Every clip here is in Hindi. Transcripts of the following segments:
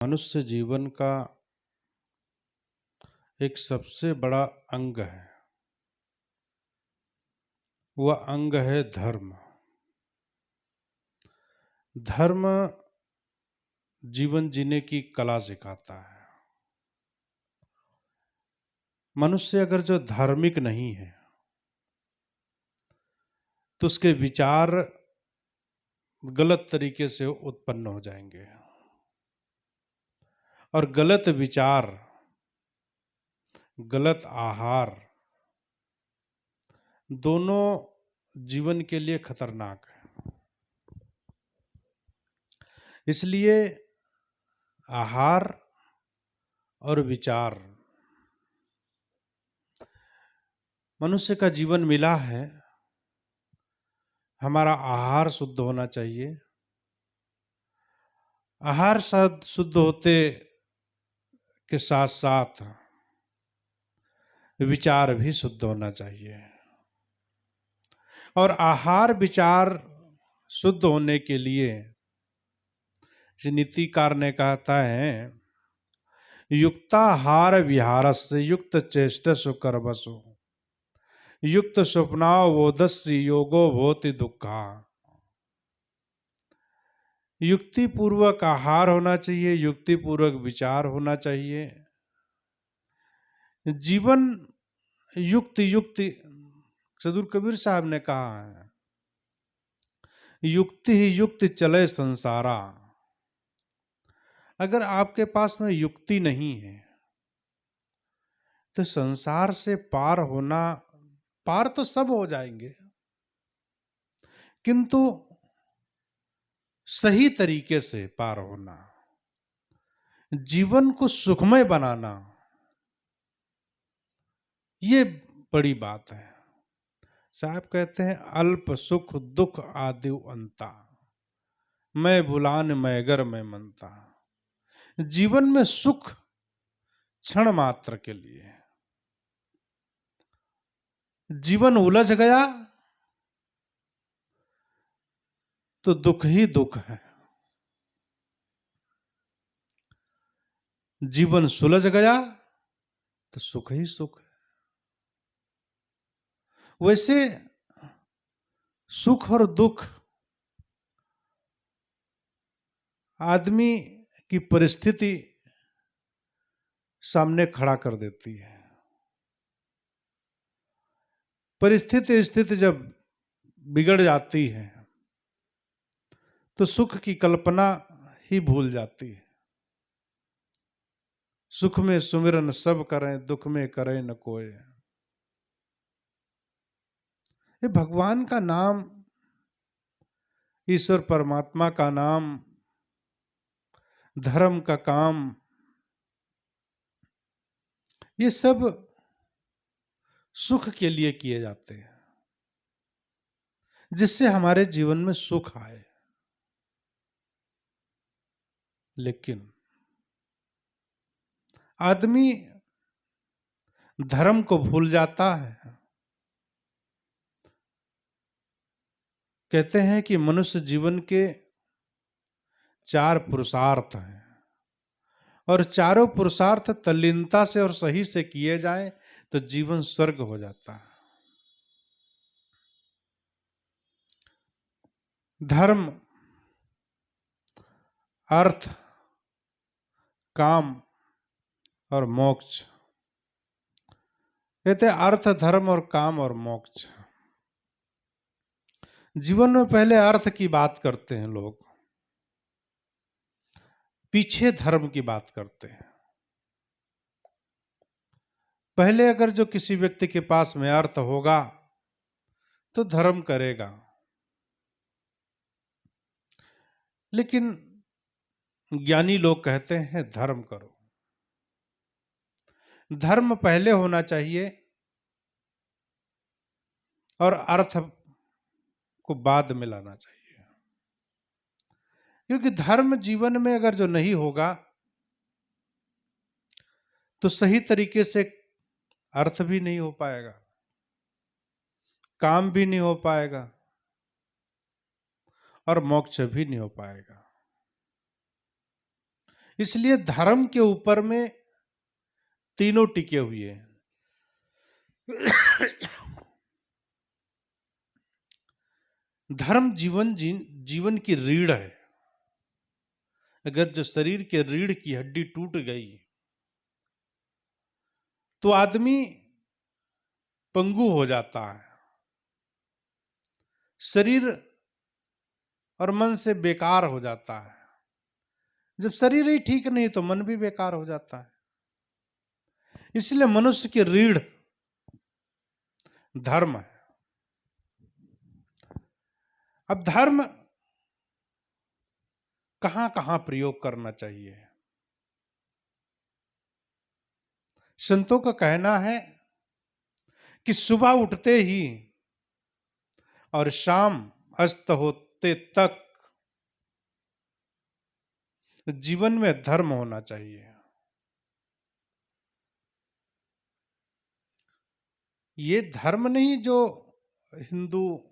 मनुष्य जीवन का एक सबसे बड़ा अंग है। वह अंग है धर्म। धर्म जीवन जीने की कला सिखाता है। मनुष्य अगर जो धार्मिक नहीं है तो उसके विचार गलत तरीके से उत्पन्न हो जाएंगे और गलत विचार, गलत आहार दोनों जीवन के लिए खतरनाक है। इसलिए आहार और विचार, मनुष्य का जीवन मिला है। हमारा आहार शुद्ध होना चाहिए। आहार शुद्ध होते के साथ साथ विचार भी शुद्ध होना चाहिए। और आहार विचार शुद्ध होने के लिए नीतिकार ने कहता है, युक्ताहार विहारस्य युक्त चेष्टसु कर्मसु युक्त स्वप्नावबोधस्य योगो भोति दुःखा। युक्ति पूर्वक आहार होना चाहिए, युक्ति पूर्वक विचार होना चाहिए। जीवन युक्ति युक्ति सदगुरु कबीर साहब ने कहा है, युक्ति ही युक्ति चले संसारा। अगर आपके पास में युक्ति नहीं है तो संसार से पार होना, पार तो सब हो जाएंगे किंतु सही तरीके से पार होना, जीवन को सुखमय बनाना, ये बड़ी बात है। साहब कहते हैं, अल्प सुख दुख आदि अंता, मैं भुलान मैगर मैं मनता। जीवन में सुख क्षण मात्र के लिए, जीवन उलझ गया तो दुख ही दुख है। जीवन सुलझ गया तो सुख ही सुख है। वैसे सुख और दुख आदमी की परिस्थिति सामने खड़ा कर देती है। परिस्थिति स्थिति जब बिगड़ जाती है तो सुख की कल्पना ही भूल जाती है। सुख में सुमिरन सब करें, दुख में करें न कोई। ये भगवान का नाम, ईश्वर परमात्मा का नाम, धर्म का काम, ये सब सुख के लिए किए जाते हैं, जिससे हमारे जीवन में सुख आए। लेकिन आदमी धर्म को भूल जाता है। कहते हैं कि मनुष्य जीवन के 4 पुरुषार्थ हैं और चारों पुरुषार्थ तल्लीनता से और सही से किए जाएं तो जीवन स्वर्ग हो जाता है। धर्म, अर्थ, काम और मोक्ष। कहते हैं अर्थ, धर्म और काम और मोक्ष। जीवन में पहले अर्थ की बात करते हैं लोग, पीछे धर्म की बात करते हैं। पहले अगर जो किसी व्यक्ति के पास में अर्थ होगा तो धर्म करेगा, लेकिन ज्ञानी लोग कहते हैं धर्म करो। धर्म पहले होना चाहिए और अर्थ को बाद में लाना चाहिए। क्योंकि धर्म जीवन में अगर जो नहीं होगा तो सही तरीके से अर्थ भी नहीं हो पाएगा, काम भी नहीं हो पाएगा और मोक्ष भी नहीं हो पाएगा। इसलिए धर्म के ऊपर में तीनों टिके हुए हैं। धर्म जीवन की रीढ़ है। अगर जो शरीर के रीढ़ की हड्डी टूट गई तो आदमी पंगु हो जाता है। शरीर और मन से बेकार हो जाता है। जब शरीर ही ठीक नहीं तो मन भी बेकार हो जाता है। इसलिए मनुष्य की रीढ़ धर्म है। अब धर्म कहां कहां प्रयोग करना चाहिए? संतों का कहना है कि सुबह उठते ही और शाम अस्त होते तक जीवन में धर्म होना चाहिए। ये धर्म नहीं जो हिंदू,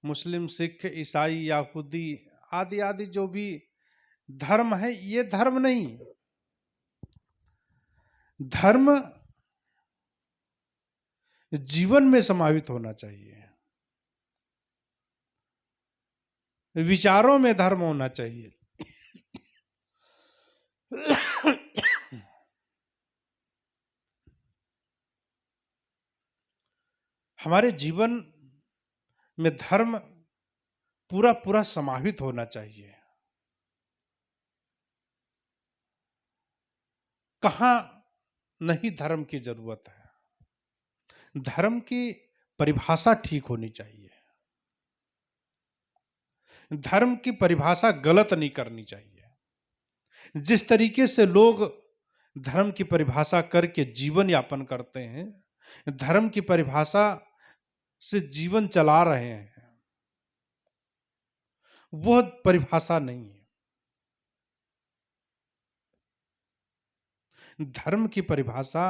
मुस्लिम, सिख, ईसाई, यहूदी आदि आदि जो भी धर्म है, ये धर्म नहीं। धर्म जीवन में समाहित होना चाहिए। विचारों में धर्म होना चाहिए। हमारे जीवन में धर्म पूरा पूरा समाहित होना चाहिए। कहां नहीं धर्म की जरूरत है। धर्म की परिभाषा ठीक होनी चाहिए। धर्म की परिभाषा गलत नहीं करनी चाहिए। जिस तरीके से लोग धर्म की परिभाषा करके जीवन यापन करते हैं, धर्म की परिभाषा से जीवन चला रहे हैं, वह परिभाषा नहीं है। धर्म की परिभाषा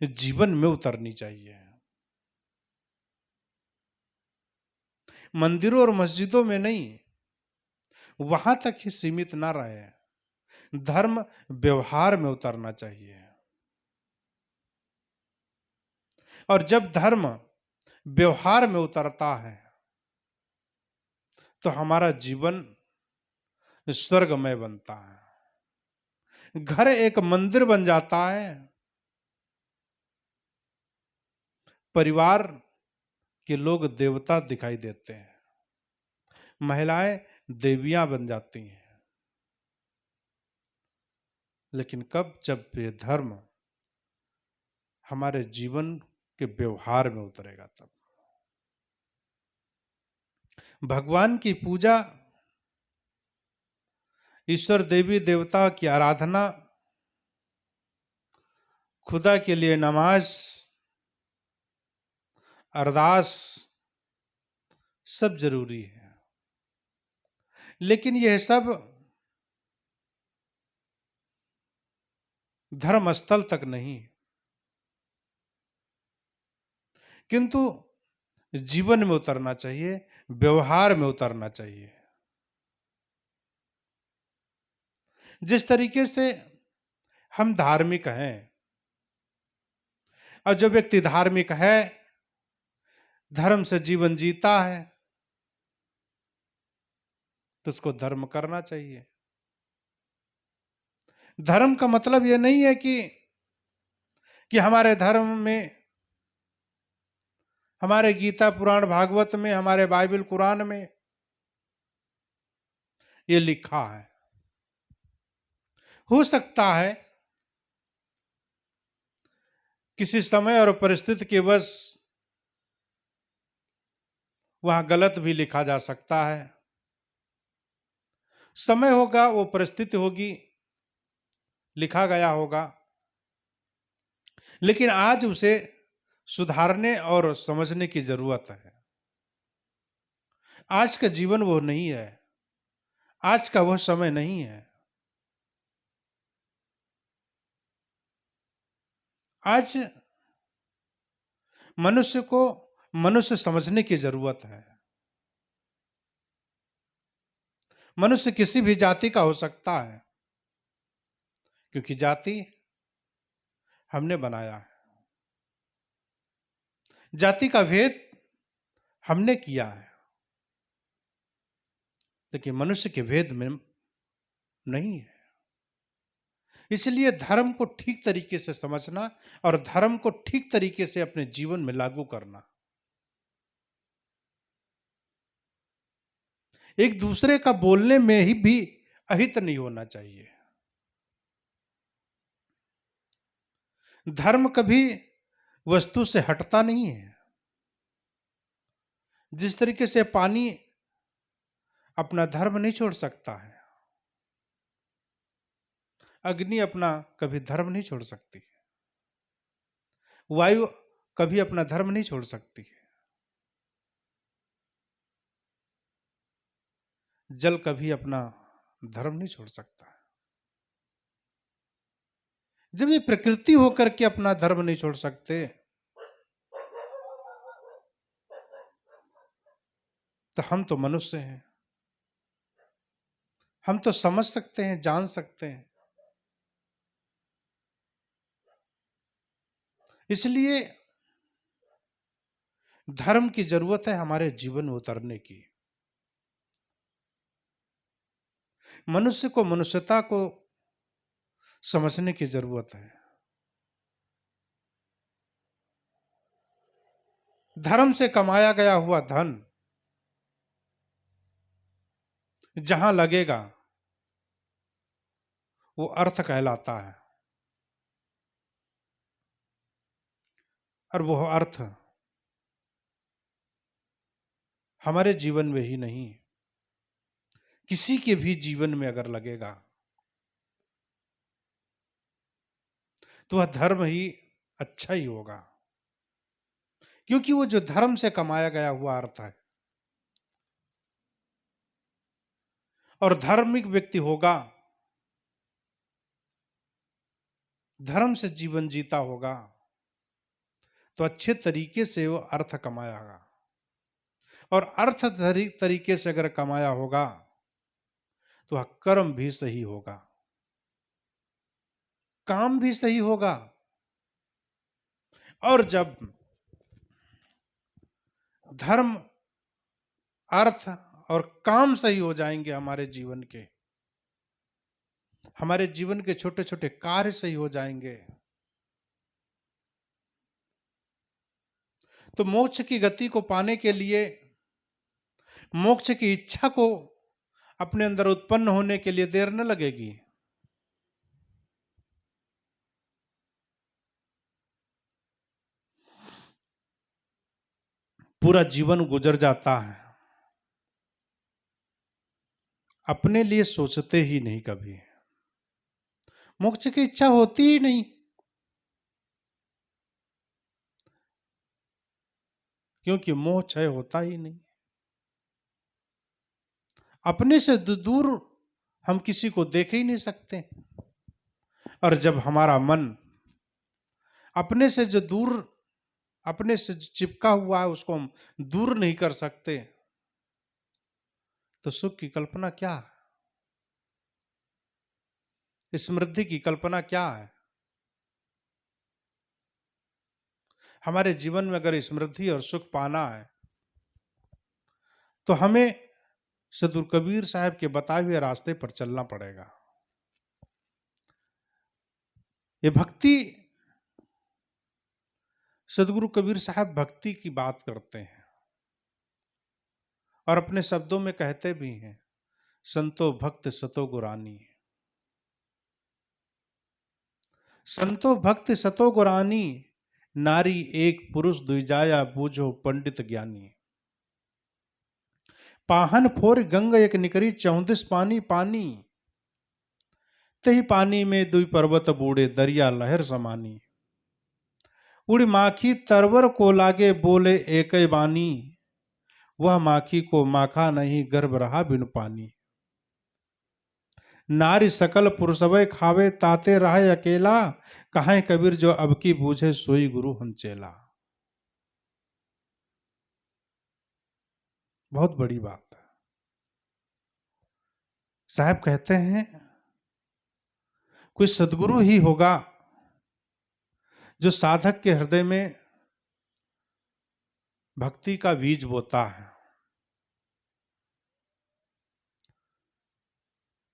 जीवन में उतरनी चाहिए। मंदिरों और मस्जिदों में नहीं, वहां तक ही सीमित ना रहे। धर्म व्यवहार में उतरना चाहिए। और जब धर्म व्यवहार में उतरता है तो हमारा जीवन स्वर्गमय बनता है। घर एक मंदिर बन जाता है। परिवार के लोग देवता दिखाई देते हैं। महिलाएं देवियां बन जाती हैं। लेकिन कब? जब ये धर्म हमारे जीवन के व्यवहार में उतरेगा तब। भगवान की पूजा, ईश्वर देवी देवता की आराधना, खुदा के लिए नमाज, अरदास सब जरूरी है। लेकिन यह सब धर्मस्थल तक नहीं, किंतु जीवन में उतरना चाहिए, व्यवहार में उतरना चाहिए। जिस तरीके से हम धार्मिक हैं, और जो व्यक्ति धार्मिक है, धर्म से जीवन जीता है, तो उसको धर्म करना चाहिए। धर्म का मतलब यह नहीं है कि हमारे धर्म में, हमारे गीता पुराण भागवत में, हमारे बाइबल कुरान में ये लिखा है। हो सकता है किसी समय और परिस्थिति के वश वहां गलत भी लिखा जा सकता है। समय होगा, वो परिस्थिति होगी, लिखा गया होगा। लेकिन आज उसे सुधारने और समझने की जरूरत है। आज का जीवन वो नहीं है। आज का वह समय नहीं है। आज मनुष्य को मनुष्य समझने की जरूरत है। मनुष्य किसी भी जाति का हो सकता है, क्योंकि जाति हमने बनाया है, जाति का भेद हमने किया है, लेकिन मनुष्य के भेद में नहीं है। इसलिए धर्म को ठीक तरीके से समझना और धर्म को ठीक तरीके से अपने जीवन में लागू करना, एक दूसरे का बोलने में ही भी अहित नहीं होना चाहिए। धर्म कभी वस्तु से हटता नहीं है। जिस तरीके से पानी अपना धर्म नहीं छोड़ सकता है, अग्नि अपना कभी धर्म नहीं छोड़ सकती, वायु कभी अपना धर्म नहीं छोड़ सकती है, जल कभी अपना धर्म नहीं छोड़ सकता। जब ये प्रकृति होकर के अपना धर्म नहीं छोड़ सकते, तो हम तो मनुष्य हैं, हम तो समझ सकते हैं, जान सकते हैं। इसलिए धर्म की जरूरत है हमारे जीवन में उतरने की। मनुष्य को मनुष्यता को समझने की जरूरत है। धर्म से कमाया गया हुआ धन जहां लगेगा वो अर्थ कहलाता है, और वह अर्थ हमारे जीवन में ही नहीं, किसी के भी जीवन में अगर लगेगा तो वह धर्म ही अच्छा ही होगा, क्योंकि वो जो धर्म से कमाया गया हुआ अर्थ है, और धार्मिक व्यक्ति होगा, धर्म से जीवन जीता होगा, तो अच्छे तरीके से वो अर्थ कमाएगा, और अर्थ तरीके से अगर कमाया होगा तो वह कर्म भी सही होगा, काम भी सही होगा। और जब धर्म, अर्थ और काम सही हो जाएंगे हमारे जीवन के छोटे छोटे कार्य सही हो जाएंगे, तो मोक्ष की गति को पाने के लिए, मोक्ष की इच्छा को अपने अंदर उत्पन्न होने के लिए देर न लगेगी। पूरा जीवन गुजर जाता है, अपने लिए सोचते ही नहीं, कभी मोक्ष की इच्छा होती ही नहीं, क्योंकि मोह क्षय होता ही नहीं। अपने से दूर हम किसी को देख ही नहीं सकते, और जब हमारा मन अपने से जो दूर, अपने से चिपका हुआ है, उसको हम दूर नहीं कर सकते, तो सुख की कल्पना क्या है, समृद्धि की कल्पना क्या है। हमारे जीवन में अगर समृद्धि और सुख पाना है, तो हमें सदगुरु कबीर साहब के बताए हुए रास्ते पर चलना पड़ेगा। ये भक्ति, सदगुरु कबीर साहब भक्ति की बात करते हैं और अपने शब्दों में कहते भी हैं, संतो भक्त सतो गुरानी, संतो भक्त सतो गुरानी, नारी एक पुरुष द्विजाया, बूझो पंडित ज्ञानी। पाहन फोर गंग एक निकरी, 34 पानी पानी, तही पानी में दुई पर्वत बूढ़े, दरिया लहर समानी। उड़ी माखी तरवर को लागे, बोले एक बानी, वह माखी को माखा नहीं, गर्भ रहा बिन पानी। नारी सकल पुरुषवय खावे, ताते रहे अकेला, कहां कबीर जो अब की बूझे, सोई गुरु हम चेला। बहुत बड़ी बात है। साहब कहते हैं कोई सद्गुरु ही होगा जो साधक के हृदय में भक्ति का बीज बोता है।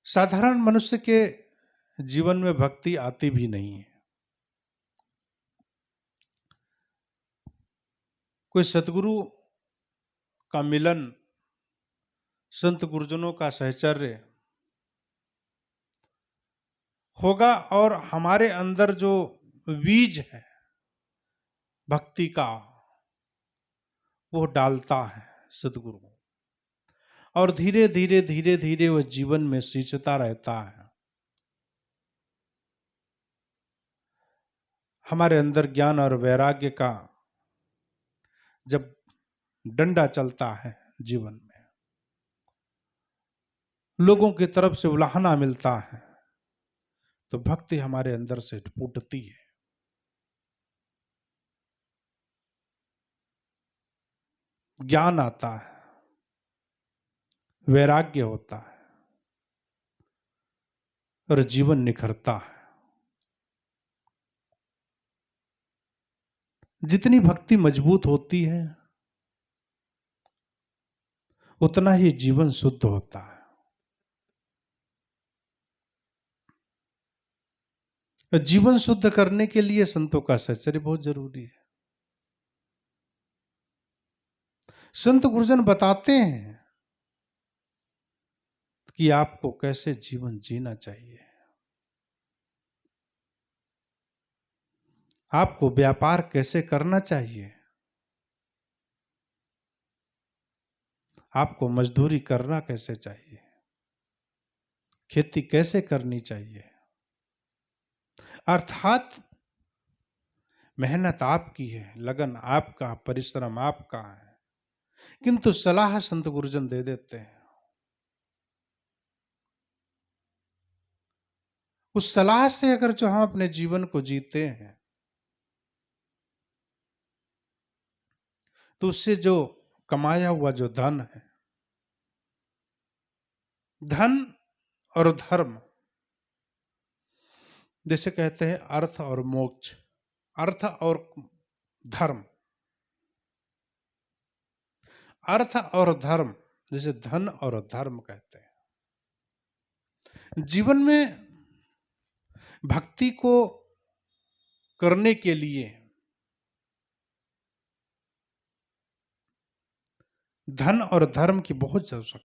साधारण मनुष्य के जीवन में भक्ति आती भी नहीं है। कोई सद्गुरु का मिलन, संत गुरुजनों का सहचर्य होगा और हमारे अंदर जो बीज है भक्ति का वो डालता है सद्गुरु, और धीरे धीरे धीरे धीरे वह जीवन में सींचता रहता है। हमारे अंदर ज्ञान और वैराग्य का जब डंडा चलता है जीवन में, लोगों की तरफ से उलाहना मिलता है, तो भक्ति हमारे अंदर से फूटती है। ज्ञान आता है, वैराग्य होता है और जीवन निखरता है। जितनी भक्ति मजबूत होती है उतना ही जीवन शुद्ध होता है। जीवन शुद्ध करने के लिए संतों का सहचर्य बहुत जरूरी है। संत गुरुजन बताते हैं कि आपको कैसे जीवन जीना चाहिए, आपको व्यापार कैसे करना चाहिए, आपको मजदूरी करना कैसे चाहिए, खेती कैसे करनी चाहिए। अर्थात मेहनत आपकी है, लगन आपका, परिश्रम आपका है, किंतु सलाह संत गुरुजन दे देते हैं। उस सलाह से अगर जो हम अपने जीवन को जीते हैं तो उससे जो कमाया हुआ जो धन है, धन और धर्म, जैसे कहते हैं अर्थ और मोक्ष, अर्थ और धर्म, अर्थ और धर्म, जैसे धन और धर्म कहते हैं। जीवन में भक्ति को करने के लिए धन और धर्म की बहुत आवश्यकता